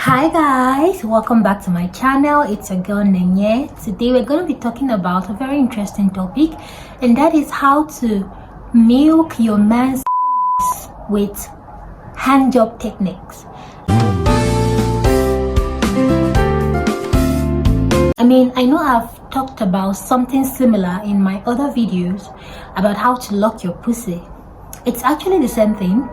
Hi guys, welcome back to my channel. It's your girl Nenye. Today we're going to be talking about a very interesting topic, and that is how to milk your man's with hand job techniques. I know I've talked about something similar in my other videos about how to lock your pussy. It's actually the same thing.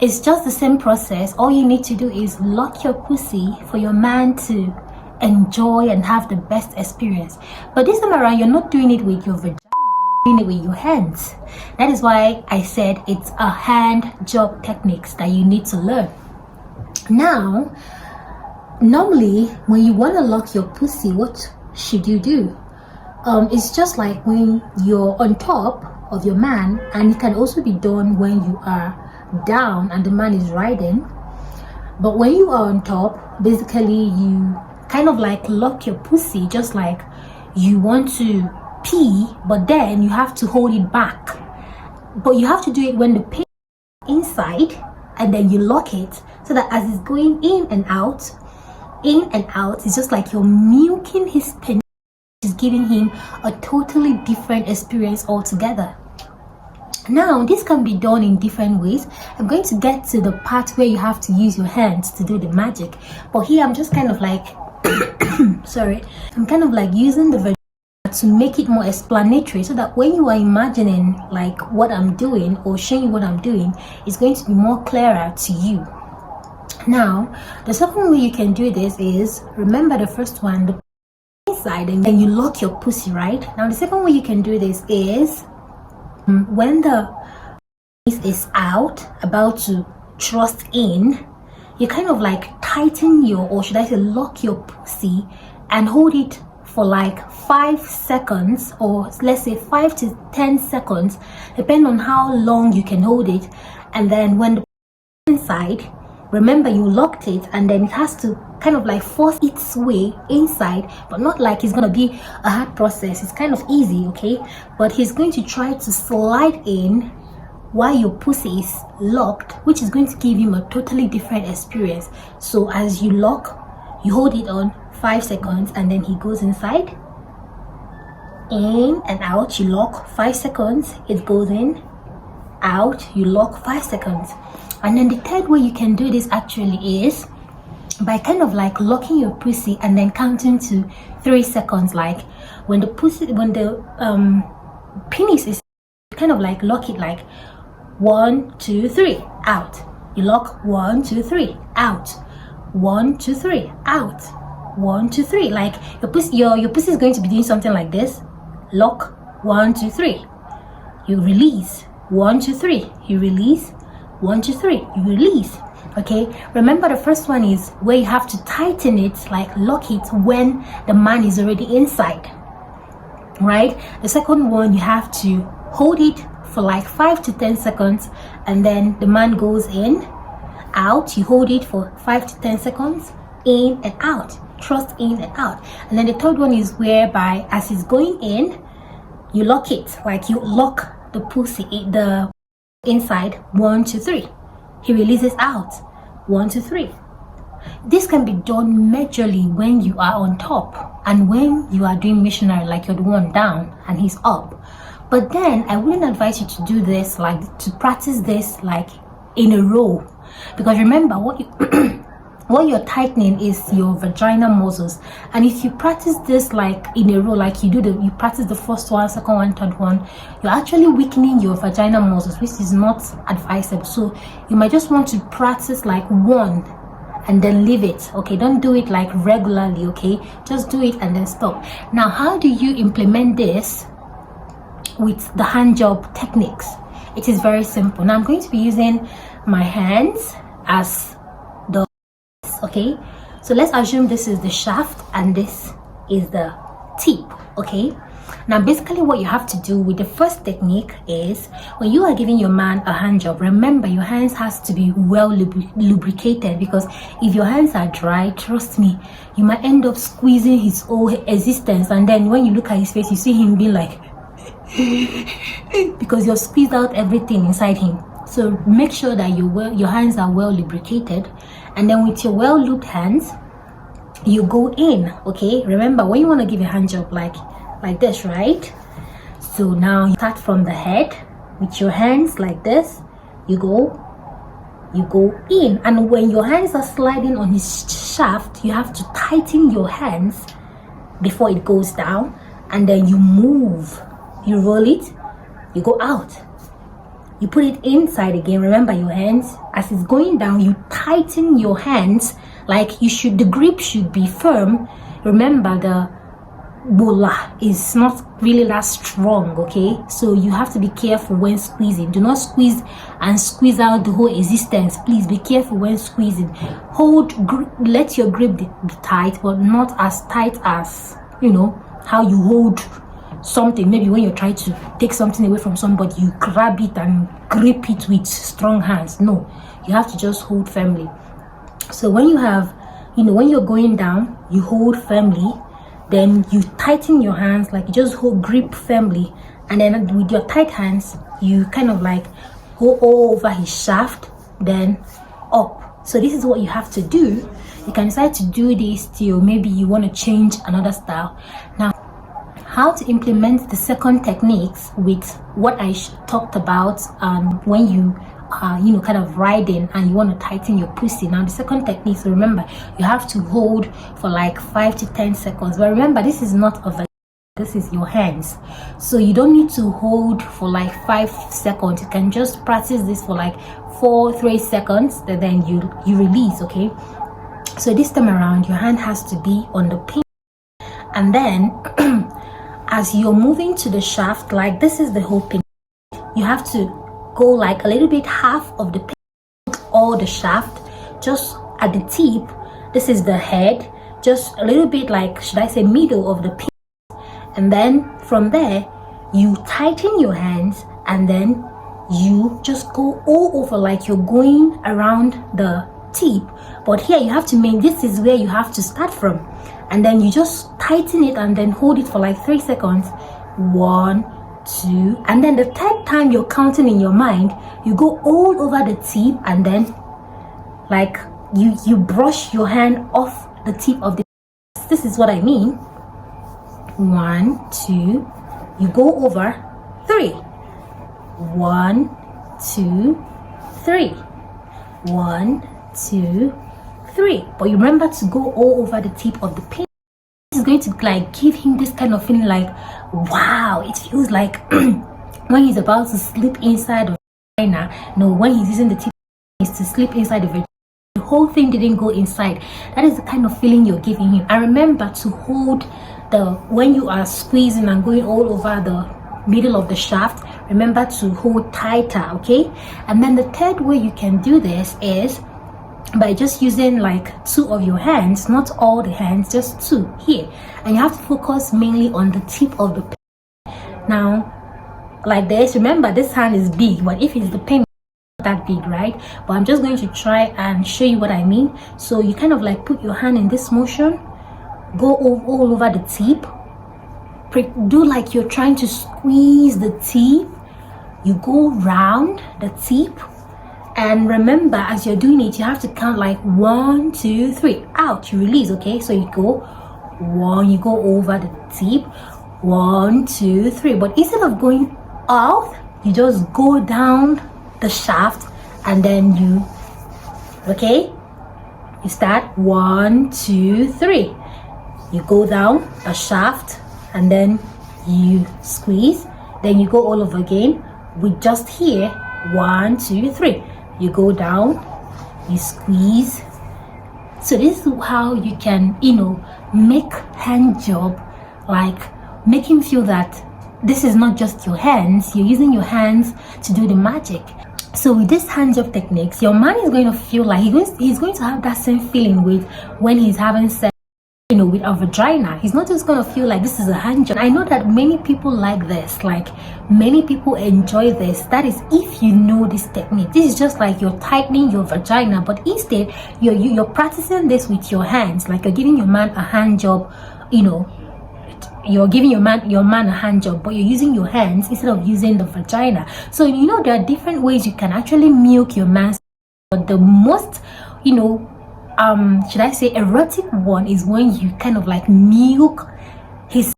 It's just the same process. All you need to do is lock your pussy for your man to enjoy and have the best experience. But this time around, you're not doing it with your vagina, you're doing it with your hands. That is why I said it's a hand job techniques that you need to learn. Now, normally when you want to lock your pussy, what should you do? It's just like when you're on top of your man, and it can also be done when you are down and the man is riding. But when you are on top, basically you kind of like lock your pussy, just like you want to pee, but then you have to hold it back. But you have to do it when the pee is inside, and then you lock it so that as it's going in and out, it's just like you're milking his penis, is giving him a totally different experience altogether. Now, this can be done in different ways. I'm going to get to the part where you have to use your hands to do the magic. But here I'm just kind of like, I'm kind of like using the vagina to make it more explanatory, so that when you are imagining like what I'm doing or showing you what I'm doing, it's going to be more clearer to you. Now, the second way you can do this is, remember the first one, the inside, and then you lock your pussy, right? Now, the second way you can do this is, when the is out, about to thrust in, you kind of like tighten your, or should I say lock your pussy, and hold it for like 5 seconds, or let's say 5 to 10 seconds, depending on how long you can hold it. And then when the inside, remember you locked it, and then it has to kind of like force its way inside, but not like it's gonna be a hard process. It's kind of easy, okay? But he's going to try to slide in while your pussy is locked, which is going to give him a totally different experience. So as you lock, you hold it on 5 seconds, and then he goes inside, in and out. You lock 5 seconds, it goes in, out, you lock 5 seconds. And then the third way you can do this actually is by kind of like locking your pussy and then counting to 3 seconds. Like when the penis is, kind of like lock it like 1 2 3 out. You lock 1 2 3 out, 1 2 3 out, 1 2 3. Like your pussy is going to be doing something like this. Lock 1 2 3, you release 1 2 3, you release 1 2 3, you release. Okay, remember the first one is where you have to tighten it, like lock it when the man is already inside, right? The second one, you have to hold it for like 5 to 10 seconds, and then the man goes in, out, you hold it for 5 to 10 seconds, in and out, thrust in and out. And then the third one is whereby as it's going in, you lock it, like you lock the pussy, the inside, 1 2 3. He releases out, 1 2 3. This can be done majorly when you are on top and when you are doing missionary, like you're the one down and he's up. But then I wouldn't advise you to do this, like to practice this like in a row, because remember what you what you're tightening is your vaginal muscles. And if you practice this like in a row, like you practice the first one, second one, third one, you're actually weakening your vaginal muscles, which is not advisable. So you might just want to practice like one and then leave it. Okay, don't do it like regularly. Okay, just do it and then stop. Now, how do you implement this with the hand job techniques? It is very simple. Now I'm going to be using my hands as the, okay, so let's assume this is the shaft and this is the tip. Okay, now basically what you have to do with the first technique is, when you are giving your man a hand job, remember your hands has to be well lubricated, because if your hands are dry, trust me, you might end up squeezing his whole existence, and then when you look at his face, you see him being like because you've squeezed out everything inside him. So make sure that your hands are well lubricated, and then with your well looped hands you go in. Okay, remember when you want to give a hand job like this, right? So now you start from the head with your hands like this. You go in, and when your hands are sliding on his shaft, you have to tighten your hands before it goes down, and then you move, you roll it, you go out, you put it inside again. Remember your hands as it's going down, you tighten your hands like the grip should be firm. Remember the bola is not really that strong, okay? So you have to be careful when squeezing. Do not squeeze and squeeze out the whole existence. Please be careful when squeezing. Let your grip be tight, but not as tight as, you know, how you hold something. Maybe when you're trying to take something away from somebody, you grab it and grip it with strong hands. No, you have to just hold firmly. So when you have, you know, when you're going down, you hold firmly. Then you tighten your hands, like you just hold grip firmly, and then with your tight hands you kind of like go over his shaft, then up. So this is what you have to do. You can decide to do this till maybe you want to change another style. Now, how to implement the second techniques with what I talked about when you you know, kind of riding and you want to tighten your pussy. Now the second technique, so remember you have to hold for like 5 to 10 seconds, but remember this is not a this is your hands, so you don't need to hold for like 5 seconds. You can just practice this for like 3 seconds, then you release. Okay, so this time around your hand has to be on the pin, and then as you're moving to the shaft, like this is the whole pin, you have to go like a little bit half of the pin or the shaft, just at the tip. This is the head, just a little bit, like, should I say, middle of the pin, and then from there you tighten your hands, and then you just go all over like you're going around the tip. But here you have to make, this is where you have to start from, and then you just tighten it and then hold it for like 3 seconds. 1, 2, and then the third time you're counting in your mind, you go all over the tip, and then like you brush your hand off the tip of the, this is what I mean. 1, 2, you go over 3. 1, 2, 3. 1, 2, 3. But you remember to go all over the tip of the pin. Is going to like give him this kind of feeling like, wow, it feels like when he's about to slip inside of vagina. No, when he's using the tip is to slip inside the vagina, the whole thing didn't go inside. That is the kind of feeling you're giving him. And remember to hold when you are squeezing and going all over the middle of the shaft, remember to hold tighter. Okay, and then the third way you can do this is by just using like 2 of your hands, not all the hands, just 2 here, and you have to focus mainly on the tip of the pen. Now like this, remember this hand is big, but if it's the pen, not that big, right? But I'm just going to try and show you what I mean. So you kind of like put your hand in this motion, go all over the tip, do like you're trying to squeeze the tip, you go round the tip. And remember, as you're doing it, you have to count like 1, 2, 3, out, you release. Okay, so you go 1, you go over the tip, 1, 2, 3. But instead of going out, you just go down the shaft, and then you, okay, you start 1, 2, 3. You go down a shaft, and then you squeeze, then you go all over again with just here 1, 2, 3. You go down, you squeeze. So this is how you can, you know, make hand job, like make him feel that this is not just your hands, you're using your hands to do the magic. So with this hand job techniques, your man is going to feel like he's going to have that same feeling with when he's having sex, you know, with a vagina. He's not just going to feel like this is a hand job. I know that many people like this, like many people enjoy this. That is if you know this technique. This is just like you're tightening your vagina, but instead you're practicing this with your hands, like you're giving your man a hand job, you know, you're giving your man a hand job, but you're using your hands instead of using the vagina. So you know there are different ways you can actually milk your man, but the most, you know, should I say erotic one is when you kind of like milk his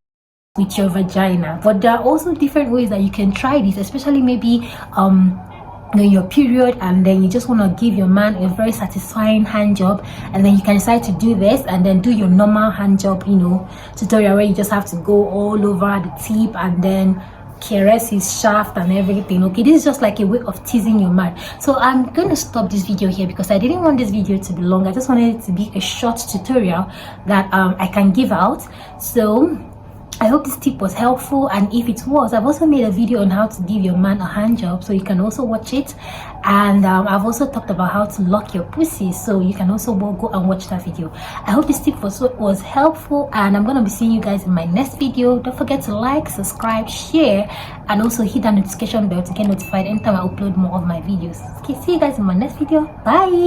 with your vagina. But there are also different ways that you can try this, especially maybe your period, and then you just want to give your man a very satisfying hand job, and then you can decide to do this and then do your normal hand job, you know, tutorial where you just have to go all over the tip and then caress his shaft and everything. Okay, this is just like a way of teasing your man. So I'm going to stop this video here because I didn't want this video to be long. I just wanted it to be a short tutorial that I can give out. So I hope this tip was helpful, and if it was, I've also made a video on how to give your man a hand job, so you can also watch it. And I've also talked about how to lock your pussy, so you can also go and watch that video. I hope this tip was helpful, and I'm gonna be seeing you guys in my next video. Don't forget to like, subscribe, share, and also hit that notification bell to get notified anytime I upload more of my videos. Okay, see you guys in my next video. Bye.